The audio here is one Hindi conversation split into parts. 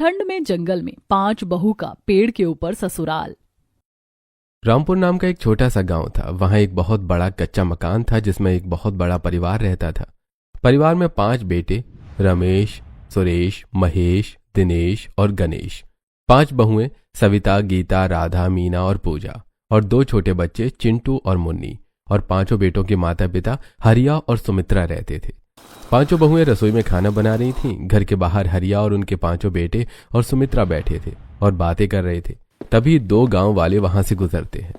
ठंड में जंगल में 5 बहू का पेड़ के ऊपर ससुराल। रामपुर नाम का एक छोटा सा गांव था। वहां एक बहुत बड़ा कच्चा मकान था जिसमें एक बहुत बड़ा परिवार रहता था। परिवार में 5 बेटे, रमेश, सुरेश, महेश, दिनेश और गणेश। 5 बहुएं, सविता, गीता, राधा, मीना और पूजा, और 2 छोटे बच्चे, चिंटू और मुन्नी। और 5 बेटों के माता पिता हरिया और सुमित्रा रहते थे। 5 बहुएं रसोई में खाना बना रही थीं। घर के बाहर हरिया और उनके 5 बेटे और सुमित्रा बैठे थे और बातें कर रहे थे। तभी 2 गांव वाले वहां से गुजरते हैं।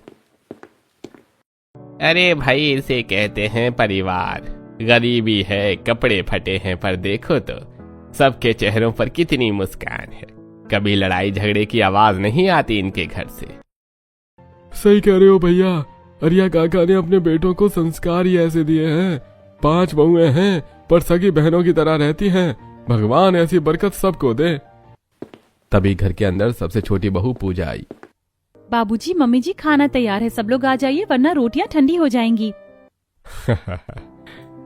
अरे भाई, इसे कहते हैं परिवार। गरीबी है, कपड़े फटे हैं, पर देखो तो सबके चेहरों पर कितनी मुस्कान है। कभी लड़ाई झगड़े की आवाज नहीं आती इनके घर से। सही कह रहे हो भैया। अरिया काका ने अपने बेटों को संस्कार ही ऐसे दिए हैं। 5 बहुएं हैं पर सगी बहनों की तरह रहती हैं। भगवान ऐसी बरकत सबको दे। तभी घर के अंदर सबसे छोटी बहू पूजा आई। बाबूजी, मम्मी जी, खाना तैयार है, सब लोग आ जाइए वरना रोटियां ठंडी हो जाएंगी।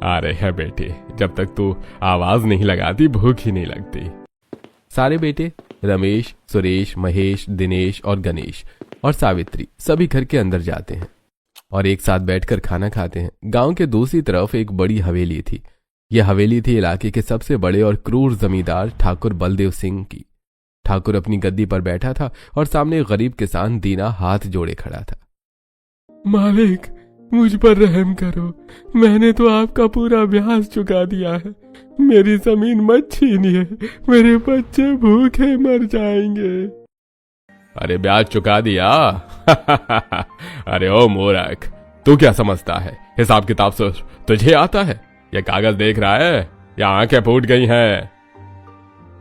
आ रहे हैं बेटे, जब तक तू आवाज नहीं लगाती भूख ही नहीं लगती। सारे बेटे रमेश, सुरेश, महेश, दिनेश और गणेश और सावित्री सभी घर के अंदर जाते हैं और एक साथ बैठकर खाना खाते हैं। गांव के दूसरी तरफ एक बड़ी हवेली थी। यह हवेली थी इलाके के सबसे बड़े और क्रूर जमींदार ठाकुर बलदेव सिंह की। ठाकुर अपनी गद्दी पर बैठा था और सामने गरीब किसान दीना हाथ जोड़े खड़ा था। मालिक, मुझ पर रहम करो। मैंने तो आपका पूरा ब्याज चुका दिया है। मेरी जमीन मत छीनिए, मेरे बच्चे भूखे मर जाएंगे। अरे ब्याज चुका दिया? अरे ओ मूर्ख, तू क्या समझता है? हिसाब किताब से तुझे आता है? ये कागज देख रहा है? या आंखें फूट गई हैं?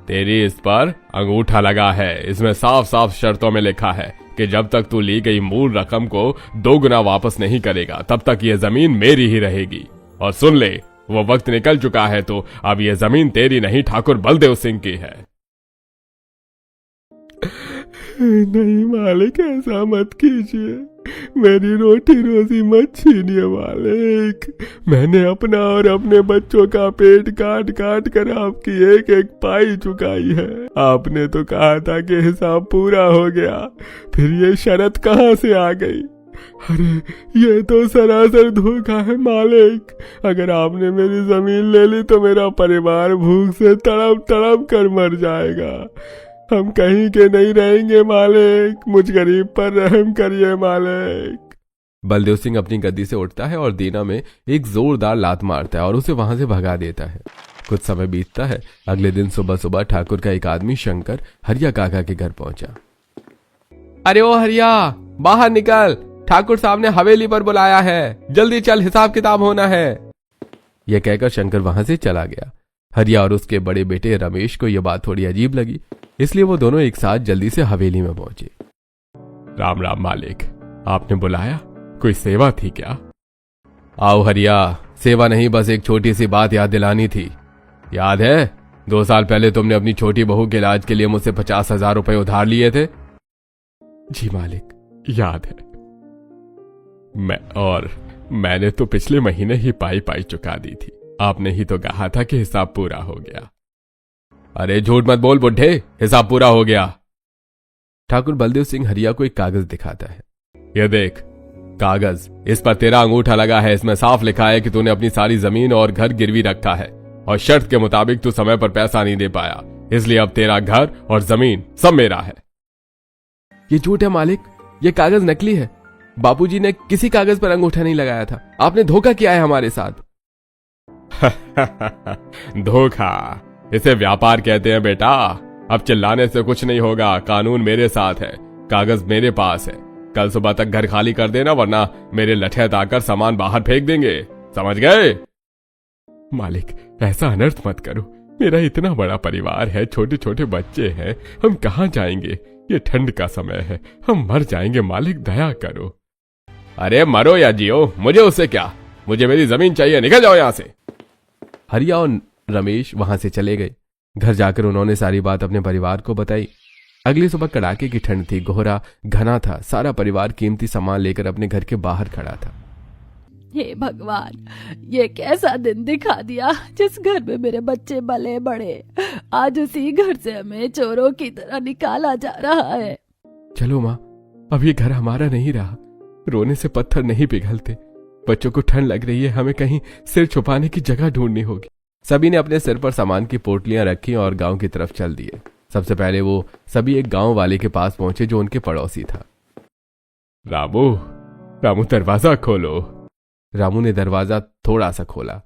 तेरी इस पर अंगूठा लगा है। इसमें साफ साफ शर्तों में लिखा है कि जब तक तू ली गई मूल रकम को 2 गुना वापस नहीं करेगा तब तक ये जमीन मेरी ही रहेगी। और सुन ले, वो वक्त निकल चुका है तो अब ये जमीन तेरी नहीं, ठाकुर बलदेव सिंह की है। नहीं मालिक, ऐसा मत कीजिए। मेरी रोटी रोजी मत छीनिए मालिक। मैंने अपना और अपने बच्चों का पेट काट काट कर आपकी एक एक पाई चुकाई है। आपने तो कहा था कि हिसाब पूरा हो गया, फिर ये शर्त कहाँ से आ गई? अरे ये तो सरासर धोखा है मालिक। अगर आपने मेरी जमीन ले ली तो मेरा परिवार भूख से तड़प तड़प कर मर जाएगा। हम कहीं के नहीं रहेंगे मालिक। मुझ गरीब पर रहम करिए मालिक। बलदेव सिंह अपनी गद्दी से उठता है और दीना में एक जोरदार लात मारता है और उसे वहां से भगा देता है। कुछ समय बीतता है। अगले दिन सुबह सुबह ठाकुर का एक आदमी शंकर हरिया काका के घर पहुंचा। अरे ओ हरिया, बाहर निकल, ठाकुर साहब ने हवेली पर बुलाया है, जल्दी चल, हिसाब किताब होना है। यह कहकर शंकर वहां से चला गया। हरिया और उसके बड़े बेटे रमेश को यह बात थोड़ी अजीब लगी, इसलिए वो दोनों एक साथ जल्दी से हवेली में पहुंचे। राम राम मालिक, आपने बुलाया? कोई सेवा थी क्या? आओ हरिया, सेवा नहीं, बस एक छोटी सी बात याद दिलानी थी। याद है 2 साल पहले तुमने अपनी छोटी बहू के इलाज के लिए मुझसे 50,000 रुपए उधार लिए थे? जी मालिक, याद है। मैंने तो पिछले महीने ही पाई चुका दी थी। आपने ही तो कहा था कि हिसाब पूरा हो गया। अरे झूठ मत बोल बुढ़े, हिसाब पूरा हो गया। ठाकुर बलदेव सिंह हरिया को एक कागज दिखाता है। ये देख कागज, इस पर तेरा अंगूठा लगा है। इसमें साफ लिखा है कि तूने अपनी सारी जमीन और घर गिरवी रखा है और शर्त के मुताबिक तू समय पर पैसा नहीं दे पाया, इसलिए अब तेरा घर और जमीन सब मेरा है। ये झूठ है मालिक, ये कागज नकली है। बापूजी ने किसी कागज पर अंगूठा नहीं लगाया था। आपने धोखा किया है हमारे साथ। धोखा, इसे व्यापार कहते हैं बेटा। अब चिल्लाने से कुछ नहीं होगा। कानून मेरे साथ है, कागज मेरे पास है। कल सुबह तक घर खाली कर देना, वरना मेरे लठैत आकर सामान बाहर फेंक देंगे, समझ गए? मालिक, ऐसा अनर्थ मत करो। मेरा इतना बड़ा परिवार है, छोटे छोटे बच्चे हैं, हम कहाँ जाएंगे? ये ठंड का समय है, हम मर जाएंगे मालिक, दया करो। अरे मरो या जियो, मुझे उससे क्या? मुझे मेरी जमीन चाहिए, निकल जाओ यहां से। हरिया और रमेश वहां से चले गए। घर जाकर उन्होंने सारी बात अपने परिवार को बताई। अगली सुबह कड़ाके की ठंड थी, कोहरा घना था। सारा परिवार कीमती सामान लेकर अपने घर के बाहर खड़ा था। हे भगवान, ये कैसा दिन दिखा दिया। जिस घर में मेरे बच्चे पले बड़े, आज उसी घर से हमें चोरों की तरह निकाला जा रहा है। चलो माँ, अब ये घर हमारा नहीं रहा। रोने से पत्थर नहीं पिघलते। बच्चों को ठंड लग रही है, हमें कहीं सिर छुपाने की जगह ढूंढनी होगी। सभी ने अपने सिर पर सामान की पोटलियां रखी और गांव की तरफ चल दिए। सबसे पहले वो सभी एक गांव वाले के पास पहुंचे जो उनके पड़ोसी था। रामू, रामू दरवाजा खोलो। रामू ने दरवाजा थोड़ा सा खोला।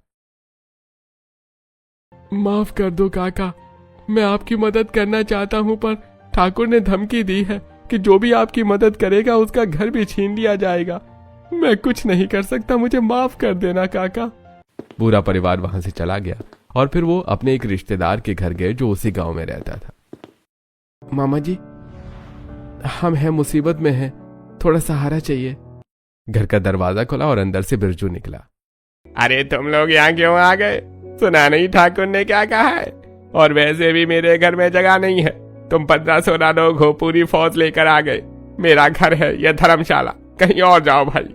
माफ कर दो काका, मैं आपकी मदद करना चाहता हूं, पर ठाकुर ने धमकी दी है कि जो भी आपकी मदद करेगा उसका घर भी छीन लिया जाएगा। मैं कुछ नहीं कर सकता, मुझे माफ कर देना काका। पूरा परिवार वहां से चला गया और फिर वो अपने एक रिश्तेदार के घर गए जो उसी गांव में रहता था। मामा जी, हम हैं मुसीबत में हैं, थोड़ा सहारा चाहिए। घर का दरवाजा खुला और अंदर से बिरजू निकला। अरे तुम लोग यहाँ क्यों आ गए? सुना नहीं ठाकुर ने क्या कहा है? और वैसे भी मेरे घर में जगह नहीं है। तुम 15-16 लोग हो, पूरी फौज लेकर आ गए। मेरा घर है यह धर्मशाला, कहीं और जाओ भाई।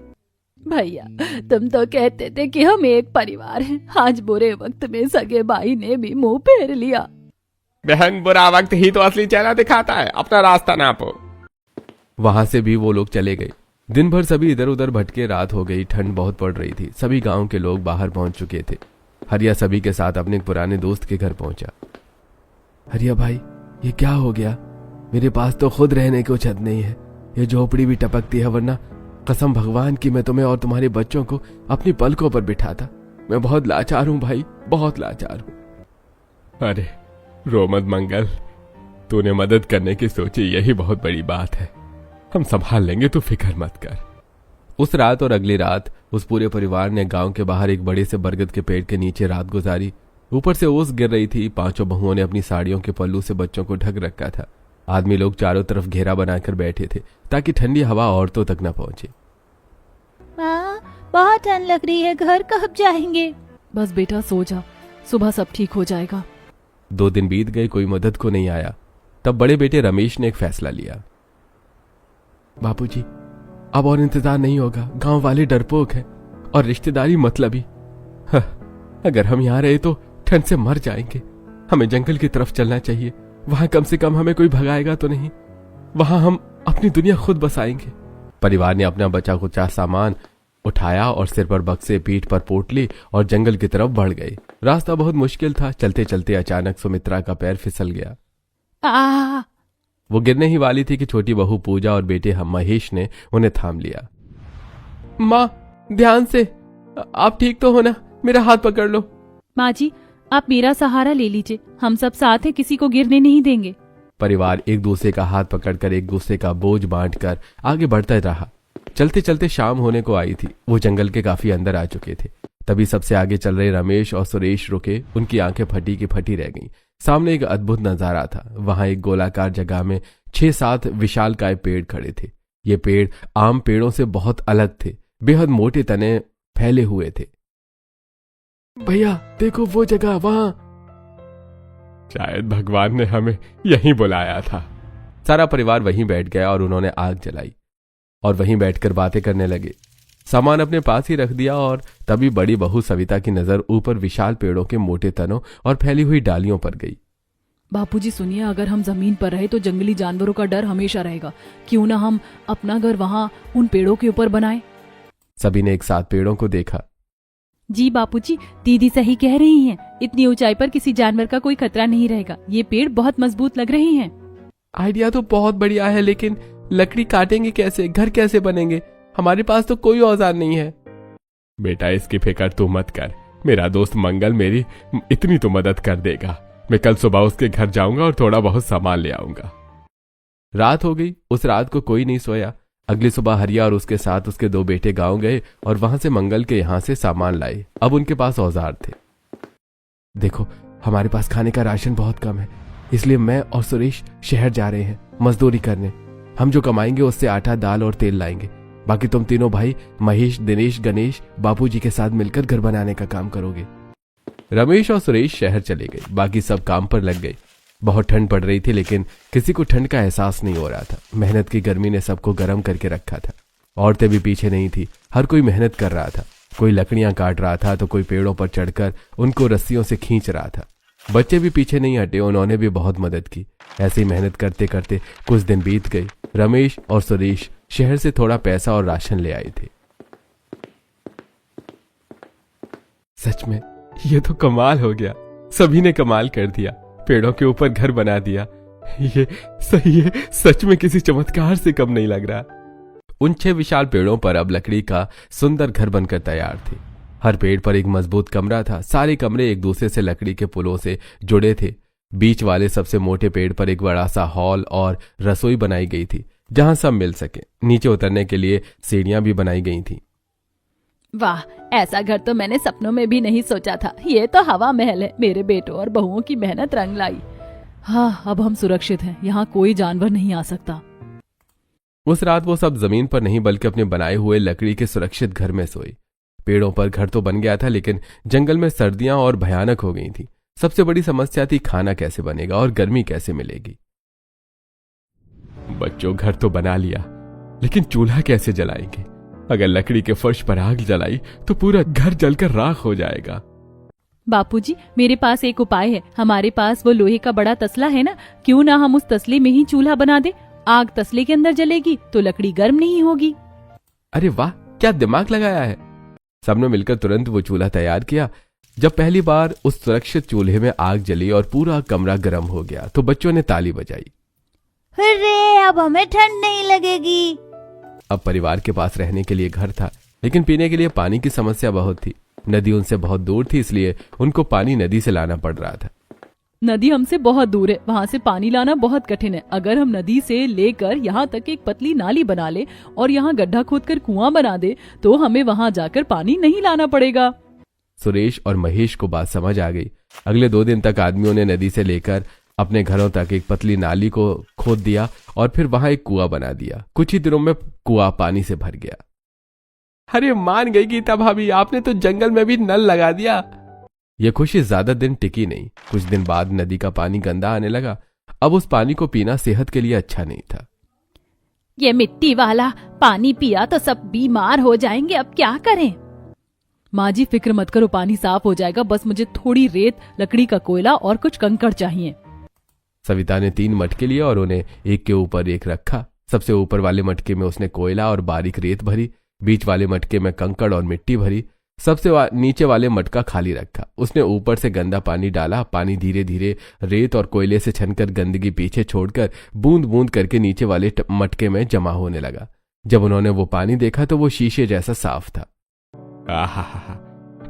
भैया, तुम तो कहते थे कि हम एक परिवार हैं। आज बुरे वक्त में सगे भाई ने भी मुंह फेर लिया। बहन, बुरा वक्त ही तो असली चेहरा दिखाता है। अपना रास्ता नापो। वहां से भी वो लोग चले गए। दिन भर सभी इधर उधर भटके। रात हो गई, ठंड बहुत पड़ रही थी। सभी गांव के लोग बाहर पहुंच चुके थे। हरिया सभी के साथ अपने पुराने दोस्त के घर पहुंचा। हरिया भाई, ये क्या हो गया? मेरे पास तो खुद रहने को छत नहीं है। ये झोपड़ी भी टपकती है, वरना कसम भगवान की मैं तुम्हें और तुम्हारे बच्चों को अपनी पलकों पर बिठाता। मैं बहुत लाचार हूं भाई, बहुत लाचार हूं। अरे रो मत मंगल, तूने मदद करने की सोची, यही बहुत बड़ी बात है। हम संभाल लेंगे, तू फिक्र मत कर। उस रात और अगली रात उस पूरे परिवार ने गांव के बाहर एक बड़े से बरगद के पेड़ के नीचे रात गुजारी। ऊपर से ओस गिर रही थी। पांचों बहुओं ने अपनी साड़ियों के पल्लू से बच्चों को ढक रखा था। आदमी लोग चारों तरफ घेरा बनाकर बैठे थे ताकि ठंडी हवा औरतों तक न पहुंचे। माँ, बहुत ठंड लग रही है, घर कब जाएंगे? बस बेटा सो जा, सुबह सब ठीक हो जाएगा। 2 दिन बीत गए, कोई मदद को नहीं आया। तब बड़े बेटे रमेश ने एक फैसला लिया। बापूजी, अब और इंतजार नहीं होगा। गांव वाले डरपोक हैं और रिश्तेदारी मतलबी। अगर हम यहाँ रहे तो ठंड से मर जाएंगे। हमें जंगल की तरफ चलना चाहिए। वहां कम से कम हमें कोई भगाएगा तो नहीं। वहां हम अपनी दुनिया खुद बसाएंगे। परिवार ने अपना बचा कुचा सामान उठाया और सिर पर बक्से, पीठ पर पोटली और जंगल की तरफ बढ़ गए। रास्ता बहुत मुश्किल था। चलते चलते अचानक सुमित्रा का पैर फिसल गया। वो गिरने ही वाली थी कि छोटी बहू पूजा और बेटे महेश ने उन्हें थाम लिया। माँ, ध्यान से, आप ठीक तो हो ना? मेरा हाथ पकड़ लो। माँ जी, आप मेरा सहारा ले लीजिए, हम सब साथ हैं, किसी को गिरने नहीं देंगे। परिवार एक दूसरे का हाथ पकड़कर एक दूसरे का बोझ बांटकर आगे बढ़ता रहा। चलते चलते शाम होने को आई थी। वो जंगल के काफी अंदर आ चुके थे। तभी सबसे आगे चल रहे रमेश और सुरेश रुके। उनकी आंखें फटी की फटी रह गईं। सामने एक अद्भुत नजारा था। वहां एक गोलाकार जगह में 6-7 विशालकाय पेड़ खड़े थे। ये पेड़ आम पेड़ों से बहुत अलग थे। बेहद मोटे तने फैले हुए थे। भैया देखो, वो जगह वहां। शायद भगवान ने हमें यहीं बुलाया था। सारा परिवार वहीं बैठ गया और उन्होंने आग जलाई और वहीं बैठकर बातें करने लगे। सामान अपने पास ही रख दिया और तभी बड़ी बहू सविता की नजर ऊपर विशाल पेड़ों के मोटे तनों और फैली हुई डालियों पर गई। बापूजी सुनिए, अगर हम जमीन पर रहे तो जंगली जानवरों का डर हमेशा रहेगा। क्यों ना हम अपना घर वहां उन पेड़ों के ऊपर बनाएं? सभी ने एक साथ पेड़ों को देखा। जी बापूजी, दीदी सही कह रही हैं। इतनी ऊंचाई पर किसी जानवर का कोई खतरा नहीं रहेगा। ये पेड़ बहुत मजबूत लग रहे हैं। आइडिया तो बहुत बढ़िया है, लेकिन लकड़ी काटेंगे कैसे? घर कैसे बनेंगे? हमारे पास तो कोई औजार नहीं है। बेटा, इसकी फिक्र तू मत कर। मेरा दोस्त मंगल मेरी इतनी तो मदद कर देगा। मैं कल सुबह उसके घर जाऊंगा और थोड़ा बहुत सामान ले आऊंगा। रात हो गई। उस रात को कोई नहीं सोया। अगली सुबह हरिया और उसके साथ उसके 2 बेटे गांव गए और वहां से मंगल के यहां से सामान लाए। अब उनके पास औजार थे। देखो, हमारे पास खाने का राशन बहुत कम है, इसलिए मैं और सुरेश शहर जा रहे हैं मजदूरी करने। हम जो कमाएंगे उससे आटा, दाल और तेल लाएंगे। बाकी तुम तीनों भाई महेश, दिनेश, गणेश बापूजी के साथ मिलकर घर बनाने का काम करोगे। रमेश और सुरेश शहर चले गए। बाकी सब काम पर लग गए। बहुत ठंड पड़ रही थी, लेकिन किसी को ठंड का एहसास नहीं हो रहा था। मेहनत की गर्मी ने सबको गर्म करके रखा था। औरतें भी पीछे नहीं थी, हर कोई मेहनत कर रहा था। कोई लकड़ियां काट रहा था तो कोई पेड़ों पर चढ़कर उनको रस्सियों से खींच रहा था। बच्चे भी पीछे नहीं हटे, उन्होंने भी बहुत मदद की। ऐसे ही मेहनत करते करते कुछ दिन बीत गए। रमेश और सुरेश शहर से थोड़ा पैसा और राशन ले आए थे। सच में ये तो कमाल हो गया, सभी ने कमाल कर दिया, पेड़ों के ऊपर घर बना दिया। ये सही है, सच में किसी चमत्कार से कम नहीं लग रहा। उन 6 विशाल पेड़ों पर अब लकड़ी का सुंदर घर बनकर तैयार थे। हर पेड़ पर एक मजबूत कमरा था। सारे कमरे एक दूसरे से लकड़ी के पुलों से जुड़े थे। बीच वाले सबसे मोटे पेड़ पर एक बड़ा सा हॉल और रसोई बनाई गई थी जहां सब मिल सके। नीचे उतरने के लिए सीढ़ियां भी बनाई गई थी। वाह, ऐसा घर तो मैंने सपनों में भी नहीं सोचा था। ये तो हवा महल है। मेरे बेटों और बहुओं की मेहनत रंग लाई। हाँ, अब हम सुरक्षित हैं, यहाँ कोई जानवर नहीं आ सकता। उस रात वो सब जमीन पर नहीं बल्कि अपने बनाए हुए लकड़ी के सुरक्षित घर में सोए। पेड़ों पर घर तो बन गया था, लेकिन जंगल में सर्दियां और भयानक हो गई थी। सबसे बड़ी समस्या थी खाना कैसे बनेगा और गर्मी कैसे मिलेगी। बच्चों, घर तो बना लिया, लेकिन चूल्हा कैसे जलाएंगे? अगर लकड़ी के फर्श पर आग जलाई तो पूरा घर जलकर राख हो जाएगा। बापूजी, मेरे पास एक उपाय है। हमारे पास वो लोहे का बड़ा तसला है ना, क्यों ना हम उस तसले में ही चूल्हा बना दे। आग तसले के अंदर जलेगी तो लकड़ी गर्म नहीं होगी। अरे वाह, क्या दिमाग लगाया है। सबने मिलकर तुरंत वो चूल्हा तैयार किया। जब पहली बार उस सुरक्षित चूल्हे में आग जली और पूरा कमरा गर्म हो गया तो बच्चों ने ताली बजाई। अरे, अब हमें ठंड नहीं लगेगी। अब परिवार के पास रहने के लिए घर था, लेकिन पीने के लिए पानी की समस्या बहुत थी। नदी उनसे बहुत दूर थी, इसलिए उनको पानी नदी से लाना पड़ रहा था। नदी हमसे बहुत दूर है, वहाँ से पानी लाना बहुत कठिन है। अगर हम नदी से लेकर यहाँ तक एक पतली नाली बना ले और यहाँ गड्ढा खोदकर कुआं बना दे तो हमें वहाँ जाकर पानी नहीं लाना पड़ेगा। सुरेश और महेश को बात समझ आ गई। अगले 2 दिन तक आदमियों ने नदी से लेकर अपने घरों तक एक पतली नाली को खोद दिया और फिर वहां एक कुआं बना दिया। कुछ ही दिनों में कुआं पानी से भर गया। अरे मान गई गीता भाभी, आपने तो जंगल में भी नल लगा दिया। यह खुशी ज्यादा दिन टिकी नहीं। कुछ दिन बाद नदी का पानी गंदा आने लगा। अब उस पानी को पीना सेहत के लिए अच्छा नहीं था। ये मिट्टी वाला पानी पिया तो सब बीमार हो जाएंगे, अब क्या करें? माँ जी, फिक्र मत करो, पानी साफ हो जाएगा। बस मुझे थोड़ी रेत, लकड़ी का कोयला और कुछ कंकड़ चाहिए। सविता ने 3 मटके लिए और उन्हें एक के ऊपर एक रखा। सबसे ऊपर वाले मटके में उसने कोयला और बारीक रेत भरी, बीच वाले मटके में कंकड़ और मिट्टी भरी, सबसे नीचे वाले मटका खाली रखा। उसने ऊपर से गंदा पानी डाला। पानी धीरे धीरे रेत और कोयले से छनकर गंदगी पीछे छोड़कर बूंद बूंद करके नीचे वाले मटके में जमा होने लगा। जब उन्होंने वो पानी देखा तो वो शीशे जैसा साफ था। आहा,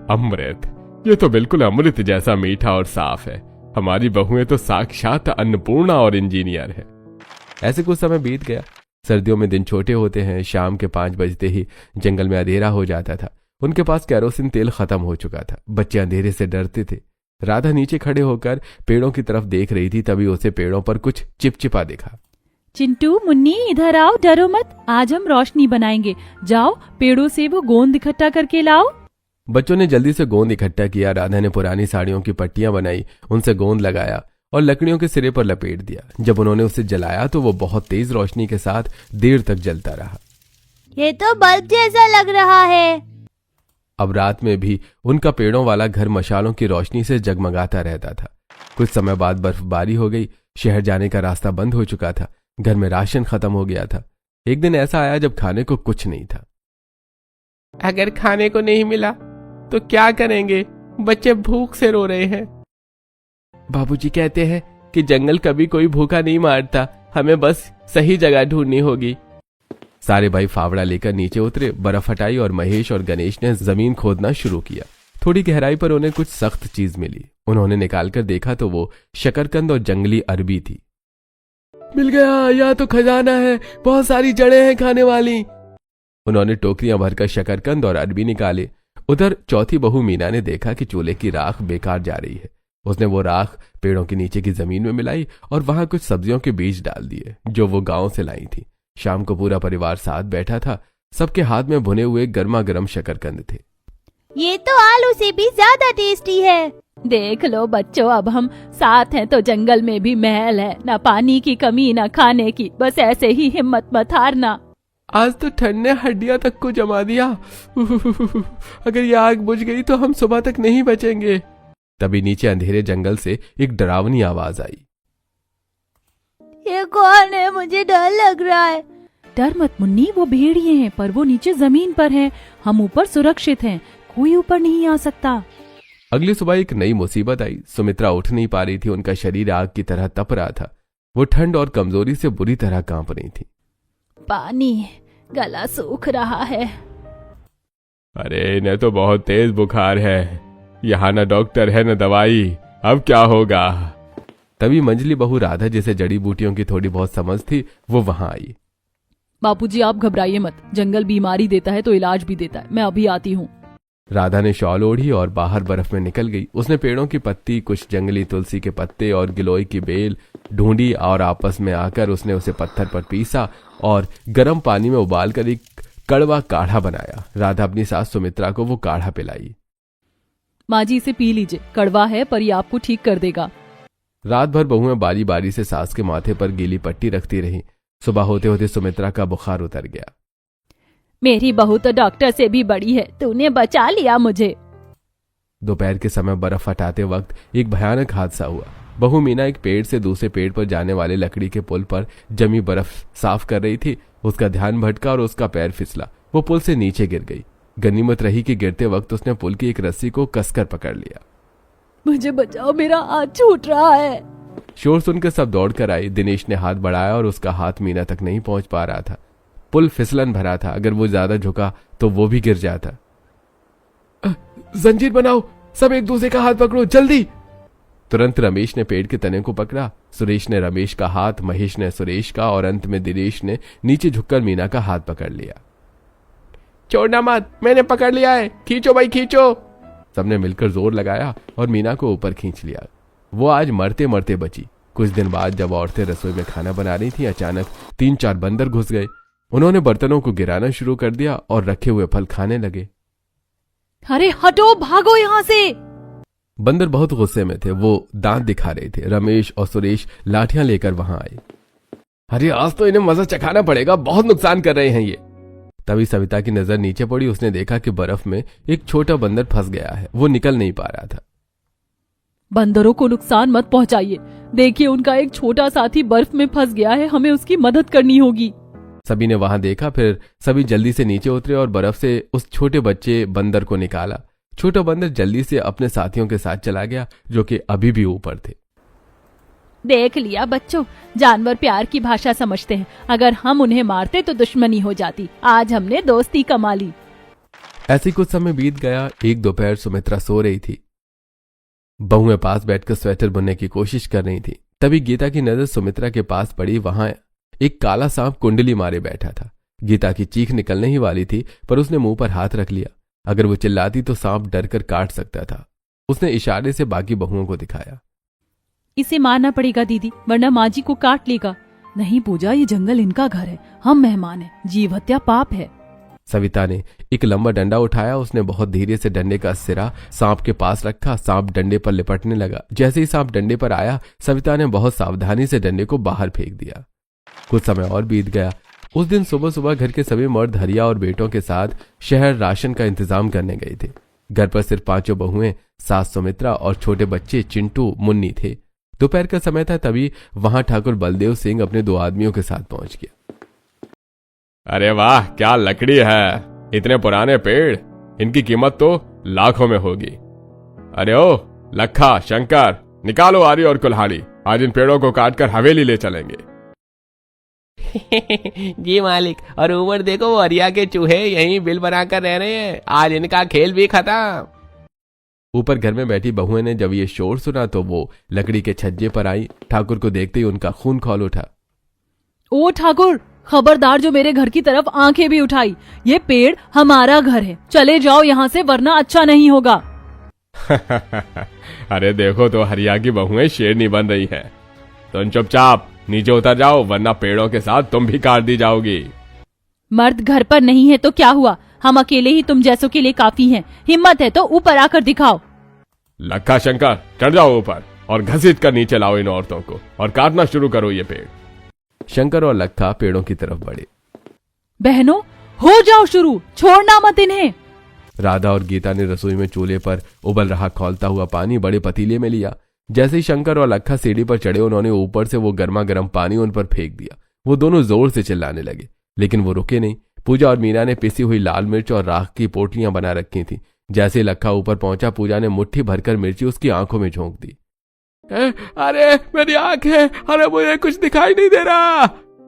अमृत! ये तो बिल्कुल अमृत जैसा मीठा और साफ है। हमारी बहुएं तो साक्षात अन्नपूर्णा और इंजीनियर है। ऐसे कुछ समय बीत गया। सर्दियों में दिन छोटे होते हैं। शाम के 5 बजते ही जंगल में अंधेरा हो जाता था। उनके पास केरोसिन तेल खत्म हो चुका था। बच्चे अंधेरे से डरते थे। राधा नीचे खड़े होकर पेड़ों की तरफ देख रही थी। तभी उसे पेड़ों पर कुछ चिपचिपा दिखा। चिंटू, मुन्नी, इधर आओ, डरो मत। आज हम रोशनी बनाएंगे। जाओ, पेड़ों से वो गोंद इकट्ठा करके लाओ। बच्चों ने जल्दी से गोंद इकट्ठा किया। राधा ने पुरानी साड़ियों की पट्टियां बनाई, उनसे गोंद लगाया और लकड़ियों के सिरे पर लपेट दिया। जब उन्होंने उसे जलाया तो वो बहुत तेज रोशनी के साथ देर तक जलता रहा। ये तो बल्ब जैसा लग रहा है। अब रात में भी उनका पेड़ों वाला घर मशालों की रोशनी से जगमगाता रहता था। कुछ समय बाद बर्फबारी हो गई। शहर जाने का रास्ता बंद हो चुका था। घर में राशन खत्म हो गया था। एक दिन ऐसा आया जब खाने को कुछ नहीं था। अगर खाने को नहीं मिला तो क्या करेंगे? बच्चे भूख से रो रहे हैं। बाबूजी कहते हैं कि जंगल कभी कोई भूखा नहीं मारता, हमें बस सही जगह ढूंढनी होगी। सारे भाई फावड़ा लेकर नीचे उतरे। बर्फ हटाई और महेश और गणेश ने जमीन खोदना शुरू किया। थोड़ी गहराई पर उन्हें कुछ सख्त चीज मिली। उन्होंने निकालकर देखा तो वो शकरकंद और जंगली अरबी थी। मिल गया, यह तो खजाना है, बहुत सारी जड़ें हैं खाने वाली। उन्होंने टोकरियां भरकर शकरकंद और अरबी निकाले। उधर चौथी बहू मीना ने देखा कि चूल्हे की राख बेकार जा रही है। उसने वो राख पेड़ों के नीचे की जमीन में मिलाई और वहां कुछ सब्जियों के बीज डाल दिए जो वो गांव से लाई थी। शाम को पूरा परिवार साथ बैठा था। सबके हाथ में भुने हुए गर्मा गर्म शकरकंद थे। ये तो आलू से भी ज्यादा टेस्टी है। देख लो बच्चों, अब हम साथ हैं तो जंगल में भी महल है। ना पानी की कमी, ना खाने की। बस ऐसे ही हिम्मत मत हारना। आज तो ठंड ने हड्डियां तक को जमा दिया। अगर ये आग बुझ गई तो हम सुबह तक नहीं बचेंगे। तभी नीचे अंधेरे जंगल से एक डरावनी आवाज आई। ये कौन है? मुझे डर लग रहा है। डर मत मुन्नी, वो भेड़िए हैं, पर वो नीचे जमीन पर हैं। हम ऊपर सुरक्षित हैं, कोई ऊपर नहीं आ सकता। अगली सुबह एक नई मुसीबत आई। सुमित्रा उठ नहीं पा रही थी। उनका शरीर आग की तरह तप रहा था। वो ठंड और कमजोरी से बुरी तरह कांप रही थी। पानी, गला सूख रहा है। अरे इन्हें तो बहुत तेज बुखार है, यहाँ न डॉक्टर है न दवाई, अब क्या होगा। तभी मंजली बहू राधा, जिसे जड़ी बूटियों की थोड़ी बहुत समझ थी, वो वहां आई। बापूजी आप घबराइए मत, जंगल बीमारी देता है तो इलाज भी देता है, मैं अभी आती हूँ। राधा ने शॉल ओढ़ी और बाहर बर्फ में निकल गई। उसने पेड़ों की पत्ती, कुछ जंगली तुलसी के पत्ते और गिलोय की बेल ढूंढी और आपस में आकर उसने उसे पत्थर पर पीसा और गर्म पानी में उबालकर एक कड़वा काढ़ा बनाया। राधा अपनी सास सुमित्रा को वो काढ़ा पिलाई। माँ जी इसे पी लीजिए, कड़वा है पर ये आपको ठीक कर देगा। रात भर बहुएं बारी बारी से सास के माथे पर गीली पट्टी रखती रही। सुबह होते होते सुमित्रा का बुखार उतर गया। मेरी बहू तो डॉक्टर से भी बड़ी है, तूने बचा लिया मुझे। दोपहर के समय बर्फ हटाते वक्त एक भयानक हादसा हुआ। बहू मीना एक पेड़ से दूसरे पेड़ पर जाने वाले लकड़ी के पुल पर जमी बर्फ साफ कर रही थी। उसका ध्यान भटका और उसका पैर फिसला। वो पुल से नीचे गिर गई। गनीमत रही कि गिरते वक्त उसने पुल की एक रस्सी को कसकर पकड़ लिया। मुझे बचाओ, मेरा हाथ छूट रहा है। शोर सुनकर सब दौड़कर आई। दिनेश ने हाथ बढ़ाया और उसका हाथ मीना तक नहीं पहुंच पा रहा था। पुल फिसलन भरा था, अगर वो ज्यादा झुका तो वो भी गिर जाता। जंजीर बनाओ, सब एक दूसरे का हाथ पकड़ो, जल्दी। तुरंत रमेश ने पेड़ के तने को पकड़ा। सुरेश ने रमेश का हाथ, महेश ने सुरेश का और अंत में दिनेश ने नीचे झुककर मीना का हाथ पकड़ लिया। छोड़ना मत, मैंने पकड़ लिया है, खींचो भाई खींचो। सबने मिलकर जोर लगाया और मीना को ऊपर खींच लिया। वो आज मरते मरते बची। कुछ दिन बाद जब औरतें रसोई में खाना बना रही थी, अचानक 3-4 बंदर घुस गए। उन्होंने बर्तनों को गिराना शुरू कर दिया और रखे हुए फल खाने लगे। अरे हटो, भागो यहाँ से। बंदर बहुत गुस्से में थे। वो दांत दिखा रहे थे। रमेश और सुरेश लाठियां लेकर वहां आए। अरे आज तो इन्हें मजा चखाना पड़ेगा, बहुत नुकसान कर रहे हैं ये। तभी सविता की नजर नीचे पड़ी। उसने देखा कि बर्फ में एक छोटा बंदर फंस गया है। वो निकल नहीं पा रहा था। बंदरों को नुकसान मत पहुंचाइए, देखिए उनका एक छोटा साथी बर्फ में फंस गया है, हमें उसकी मदद करनी होगी। सभी ने वहां देखा। फिर सभी जल्दी से नीचे उतरे और बर्फ से उस छोटे बच्चे बंदर को निकाला। छोटा बंदर जल्दी से अपने साथियों के साथ चला गया, जो कि अभी भी ऊपर थे। देख लिया बच्चों, जानवर प्यार की भाषा समझते हैं। अगर हम उन्हें मारते तो दुश्मनी हो जाती। आज हमने दोस्ती कमा ली। ऐसे कुछ समय बीत गया। एक दोपहर सुमित्रा सो रही थी। बहुएं पास बैठकर स्वेटर बुनने की कोशिश कर रही थी। तभी गीता की नजर सुमित्रा के पास पड़ी। वहां एक काला सांप कुंडली मारे बैठा था। गीता की चीख निकलने ही वाली थी, पर उसने मुंह पर हाथ रख लिया। अगर वो चिल्लाती तो सांप डरकर काट सकता था। उसने इशारे से बाकी बहुओं को दिखाया। इसे मारना पड़ेगा दीदी, वरना माँ जी को काट लेगा। नहीं पूजा, ये जंगल इनका घर है, हम मेहमान हैं, जीव हत्या पाप है। सविता ने एक लंबा डंडा उठाया। उसने बहुत धीरे से डंडे का सिरा सांप के पास रखा। सांप डंडे पर लिपटने लगा। जैसे ही सांप डंडे पर आया, सविता ने बहुत सावधानी से डंडे को बाहर फेंक दिया। कुछ समय और बीत गया। उस दिन सुबह सुबह घर के सभी मर्द हरिया और बेटों के साथ शहर राशन का इंतजाम करने गए थे। घर पर सिर्फ 5 बहुएं, सास सुमित्रा और छोटे बच्चे चिंटू मुन्नी थे। दोपहर का समय था। तभी वहां ठाकुर बलदेव सिंह अपने 2 आदमियों के साथ पहुंच गया। अरे वाह, क्या लकड़ी है, इतने पुराने पेड़, इनकी कीमत तो लाखों में होगी। अरे ओ लखा, शंकर, निकालो आरी और कुल्हाड़ी, आज इन पेड़ों को काटकर हवेली ले चलेंगे। जी मालिक, और ऊपर देखो वो हरिया के चूहे यहीं बिल बनाकर रह रहे हैं, आज इनका खेल भी खत्म। ऊपर घर में बैठी बहुएं ने जब ये शोर सुना तो वो लकड़ी के छज्जे पर आई। ठाकुर को देखते ही उनका खून खौल उठा। ओ ठाकुर, खबरदार जो मेरे घर की तरफ आंखें भी उठाई। ये पेड़ हमारा घर है, चले जाओ यहाँ से, वरना अच्छा नहीं होगा। अरे देखो तो हरिया की बहुएं शेरनी बन रही है। तुम चुपचाप नीचे उतर जाओ, वरना पेड़ों के साथ तुम भी काट दी जाओगी। मर्द घर पर नहीं है तो क्या हुआ, हम अकेले ही तुम जैसों के लिए काफी हैं। हिम्मत है तो ऊपर आकर दिखाओ। लक्का, शंकर, चढ़ जाओ ऊपर और घसीट कर नीचे लाओ इन औरतों को और काटना शुरू करो ये पेड़। शंकर और लक्का पेड़ों की तरफ बढ़े। बहनों, हो जाओ शुरू, छोड़ना मत इन्हें। राधा और गीता ने रसोई में चूल्हे पर उबल रहा खौलता हुआ पानी बड़े पतीले में लिया। जैसे ही शंकर और लखा सीढ़ी पर चढ़े, उन्होंने ऊपर से वो गर्मा गर्म पानी उन पर फेंक दिया। वो दोनों जोर से चिल्लाने लगे, लेकिन वो रुके नहीं। पूजा और मीना ने पिसी हुई लाल मिर्च और राख की पोटलियां बना रखी थी। जैसे लखा ऊपर पहुंचा, पूजा ने मुट्ठी भरकर मिर्ची उसकी आंखों में झोंक दी। अरे मेरी आंख है, अरे मुझे कुछ दिखाई नहीं दे रहा।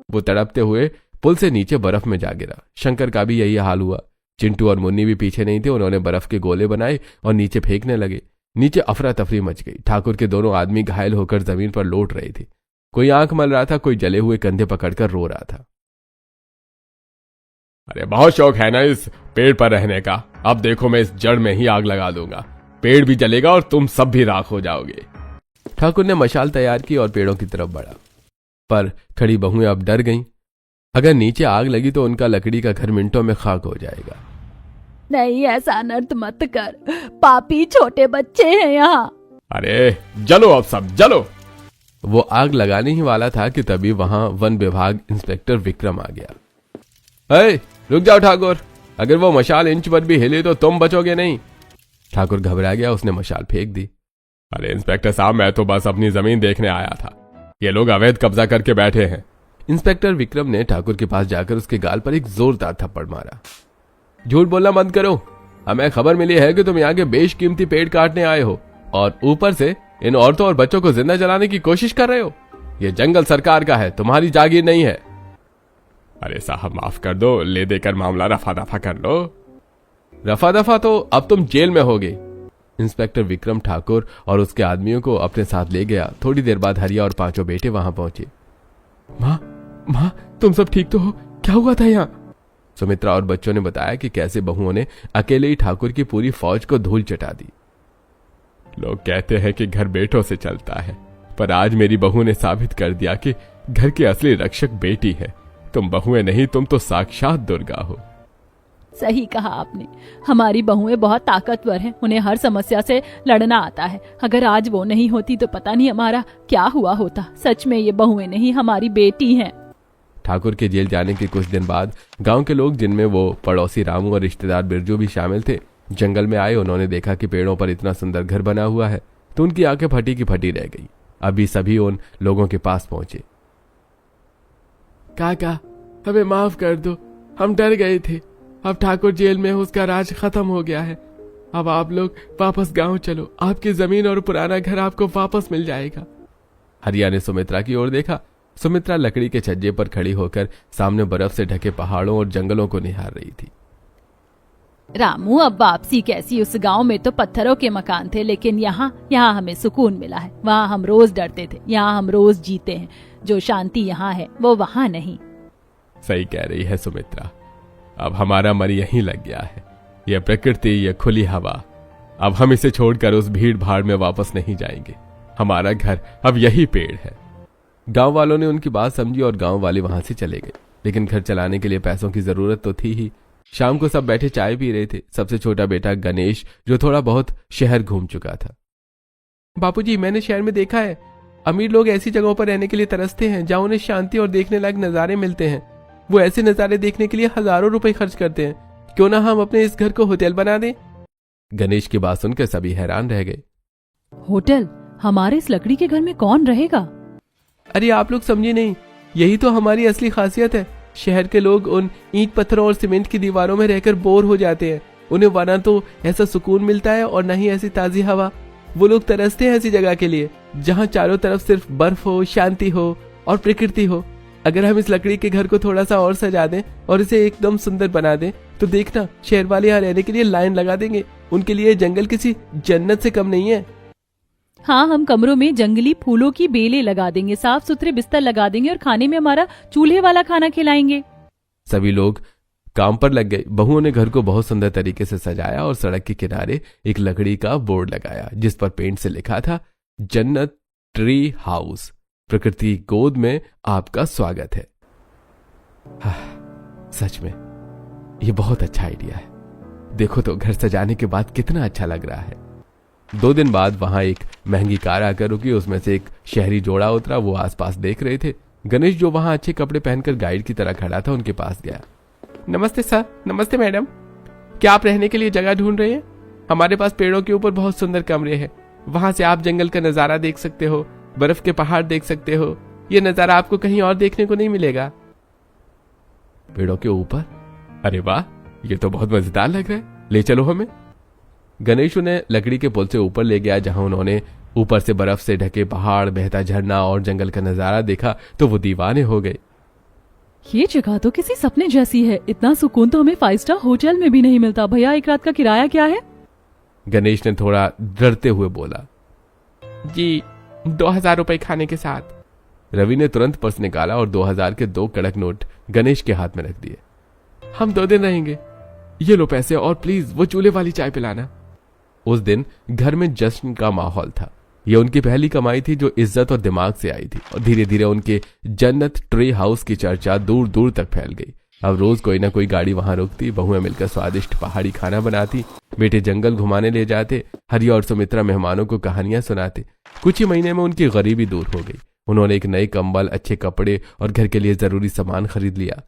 वो तड़पते हुए पुल से नीचे बर्फ में जा गिरा। शंकर का भी यही हाल हुआ। चिंटू और मुन्नी भी पीछे नहीं थे। उन्होंने बर्फ के गोले बनाए और नीचे फेंकने लगे। नीचे अफरा तफरी मच गई। ठाकुर के दोनों आदमी घायल होकर जमीन पर लौट रहे थे। कोई आंख मल रहा था, कोई जले हुए कंधे पकड़कर रो रहा था। अरे बहुत शौक है ना इस पेड़ पर रहने का। अब देखो, मैं इस जड़ में ही आग लगा दूंगा, पेड़ भी जलेगा और तुम सब भी राख हो जाओगे। ठाकुर ने मशाल तैयार की और पेड़ों की तरफ बढ़ा, पर खड़ी बहुएं अब डर गईं। अगर नीचे आग लगी तो उनका लकड़ी का घर मिनटों में खाक हो जाएगा। नहीं, ऐसा अनर्थ मत कर, पापी छोटे बच्चे हैं यहाँ। अरे जलो, अब सब जलो। वो आग लगाने ही वाला था कि तभी वहां वन विभाग इंस्पेक्टर विक्रम आ गया। अरे रुक जाओ ठाकुर, अगर वो मशाल इंच पर भी हिले तो तुम बचोगे नहीं। ठाकुर घबरा गया, उसने मशाल फेंक दी। अरे इंस्पेक्टर साहब, मैं तो बस अपनी जमीन देखने आया था, ये लोग अवैध कब्जा करके बैठे हैं। इंस्पेक्टर विक्रम ने ठाकुर के पास जाकर उसके गाल पर एक जोरदार थप्पड़ मारा। झूठ बोलना बंद करो, हमें खबर मिली है कि तुम यहाँ के बेशकीमती पेड़ काटने आए हो और ऊपर से इन औरतों और बच्चों को जिंदा जलाने की कोशिश कर रहे हो। ये जंगल सरकार का है, तुम्हारी जागीर नहीं है। अरे साहब माफ कर दो, ले देकर मामला रफा दफा कर लो। रफा दफा तो अब तुम जेल में होगे। इंस्पेक्टर विक्रम ठाकुर और उसके आदमियों को अपने साथ ले गया। थोड़ी देर बाद हरिया और पांचों बेटे वहां पहुंचे। माँ, तुम सब ठीक तो हो? क्या हुआ था यहाँ? सुमित्रा और बच्चों ने बताया कि कैसे बहुओं ने अकेले ही ठाकुर की पूरी फौज को धूल चटा दी। लोग कहते हैं कि घर बेटों से चलता है, पर आज मेरी बहू ने साबित कर दिया कि घर की असली रक्षक बेटी है। तुम बहुएं नहीं, तुम तो साक्षात दुर्गा हो। सही कहा आपने, हमारी बहुएं बहुत ताकतवर हैं, उन्हें हर समस्या से लड़ना आता है। अगर आज वो नहीं होती तो पता नहीं हमारा क्या हुआ होता। सच में ये बहुएं नहीं, हमारी बेटी हैं। ठाकुर के जेल जाने के कुछ दिन बाद गांव के लोग, जिनमें वो पड़ोसी रामू और रिश्तेदार बिरजू भी शामिल थे, जंगल में आए। उन्होंने देखा कि पेड़ों पर इतना सुंदर घर बना हुआ है तो उनकी आंखें फटी की फटी रह गई। अभी सभी उन लोगों के पास पहुंचे। काका, हमें माफ कर दो, हम डर गए थे। अब ठाकुर जेल में, उसका राज खत्म हो गया है। अब आप लोग वापस गांव चलो, आपकी जमीन और पुराना घर आपको वापस मिल जाएगा। हरिया ने सुमित्रा की ओर देखा। सुमित्रा लकड़ी के छज्जे पर खड़ी होकर सामने बर्फ से ढके पहाड़ों और जंगलों को निहार रही थी। रामू, अब वापसी कैसी? उस गांव में तो पत्थरों के मकान थे, लेकिन यहाँ हमें सुकून मिला है। वहाँ हम रोज डरते थे, यहाँ हम रोज जीते हैं। जो शांति यहाँ है वो वहाँ नहीं। सही कह रही है सुमित्रा, अब हमारा मन यहीं लग गया है। यह प्रकृति, यह खुली हवा, अब हम इसे छोड़कर उस भीड़ भाड़ में वापस नहीं जाएंगे। हमारा घर अब यही पेड़ है। गांव वालों ने उनकी बात समझी और गांव वाले वहां से चले गए। लेकिन घर चलाने के लिए पैसों की जरूरत तो थी ही। शाम को सब बैठे चाय पी रहे थे। सबसे छोटा बेटा गणेश, जो थोड़ा बहुत शहर घूम चुका था। बापूजी, मैंने शहर में देखा है, अमीर लोग ऐसी जगहों पर रहने के लिए तरसते हैं जहां उन्हें शांति और देखने लायक नजारे मिलते हैं। वो ऐसे नजारे देखने के लिए हजारों रुपए खर्च करते हैं। क्यों ना हम अपने इस घर को होटल बना दें? गणेश की बात सुनकर सभी हैरान रह गए। होटल? हमारे इस लकड़ी के घर में कौन रहेगा? अरे आप लोग समझे नहीं, यही तो हमारी असली खासियत है। शहर के लोग उन ईंट पत्थरों और सीमेंट की दीवारों में रहकर बोर हो जाते हैं। उन्हें वरना तो ऐसा सुकून मिलता है और न ही ऐसी ताजी हवा। वो लोग तरसते हैं ऐसी जगह के लिए जहाँ चारों तरफ सिर्फ बर्फ हो, शांति हो और प्रकृति हो। अगर हम इस लकड़ी के घर को थोड़ा सा और सजा दें और इसे एकदम सुंदर बना दें तो देखना, शहर वाले यहाँ रहने के लिए लाइन लगा देंगे। उनके लिए जंगल किसी जन्नत से कम नहीं है। हाँ, हम कमरों में जंगली फूलों की बेलें लगा देंगे, साफ सुथरे बिस्तर लगा देंगे और खाने में हमारा चूल्हे वाला खाना खिलाएंगे। सभी लोग काम पर लग गए। बहुओं ने घर को बहुत सुंदर तरीके से सजाया और सड़क के किनारे एक लकड़ी का बोर्ड लगाया जिस पर पेंट से लिखा था, जन्नत ट्री हाउस, प्रकृति गोद में आपका स्वागत है। सच में ये बहुत अच्छा आइडिया है। देखो तो घर सजाने के बाद कितना अच्छा लग रहा है। 2 दिन बाद वहां एक महंगी कार आकर रुकी। उसमें से एक शहरी जोड़ा उतरा। वो आसपास देख रहे थे। गणेश, जो वहां अच्छे कपड़े पहनकर गाइड की तरह खड़ा था, उनके पास गया। नमस्ते सर, नमस्ते मैडम। क्या आप रहने के लिए जगह ढूंढ रहे हैं? हमारे पास पेड़ों के ऊपर बहुत सुंदर कमरे हैं। वहां से आप जंगल का नजारा देख सकते हो, बर्फ के पहाड़ देख सकते हो। यह नजारा आपको कहीं और देखने को नहीं मिलेगा। पेड़ों के ऊपर? अरे वाह, ये तो बहुत मजेदार लग रहा है, ले चलो हमें। गणेश उन्हें लकड़ी के पुल से ऊपर ले गया, जहां उन्होंने ऊपर से बर्फ से ढके पहाड़, बहता झरना और जंगल का नजारा देखा तो वो दीवाने हो गए। ये जगह तो किसी सपने जैसी है। इतना सुकून तो हमें 5 स्टार होटल में भी नहीं मिलता। भैया, एक रात का किराया क्या है? गणेश ने थोड़ा डरते हुए बोला। जी, 2000 रुपए खाने के साथ। रवि ने तुरंत पर्स निकाला और 2000 के 2 कड़क नोट गणेश के हाथ में रख दिए। हम 2 दिन रहेंगे, ये लो पैसे, और प्लीज वो चूल्हे वाली चाय पिलाना। उस दिन घर में जश्न का माहौल था। यह उनकी पहली कमाई थी जो इज्जत और दिमाग से आई थी, और धीरे धीरे उनके जन्नत ट्री हाउस की चर्चा दूर दूर तक फैल गई। अब रोज कोई ना कोई गाड़ी वहां रुकती, बहुएं मिलकर स्वादिष्ट पहाड़ी खाना बनाती, बेटे जंगल घुमाने ले जाते, हरि और सुमित्रा मेहमानों को कहानियां सुनाते। कुछ ही महीने में उनकी गरीबी दूर हो गई। उन्होंने एक नए कंबल, अच्छे कपड़े और घर के लिए जरूरी सामान खरीद लिया।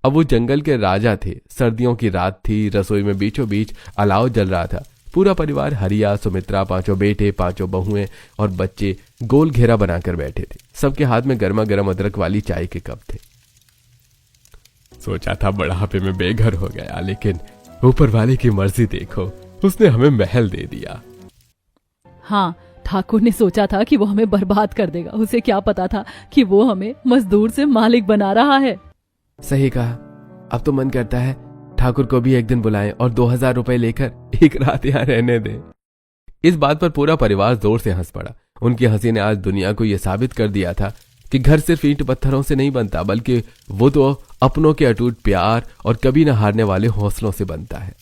अब वो जंगल के राजा थे। सर्दियों की रात थी, रसोई में बीचों बीच अलाव जल रहा था। पूरा परिवार, हरिया, सुमित्रा, 5 बेटे, 5 बहुएं और बच्चे गोल घेरा बनाकर बैठे थे। सबके हाथ में गर्मा गर्म अदरक वाली चाय के कप थे। सोचा था बुढ़ापे में बेघर हो गया, लेकिन ऊपर वाले की मर्जी देखो, उसने हमें महल दे दिया। हाँ, ठाकुर ने सोचा था कि वो हमें बर्बाद कर देगा। उसे क्या पता था कि वो हमें मजदूर से मालिक बना रहा है। सही कहा। अब तो मन करता है ठाकुर को भी एक दिन बुलाएं और 2000 रुपए लेकर एक रात यहाँ रहने दें। इस बात पर पूरा परिवार जोर से हंस पड़ा। उनकी हंसी ने आज दुनिया को यह साबित कर दिया था कि घर सिर्फ ईंट पत्थरों से नहीं बनता, बल्कि वो तो अपनों के अटूट प्यार और कभी न हारने वाले हौसलों से बनता है।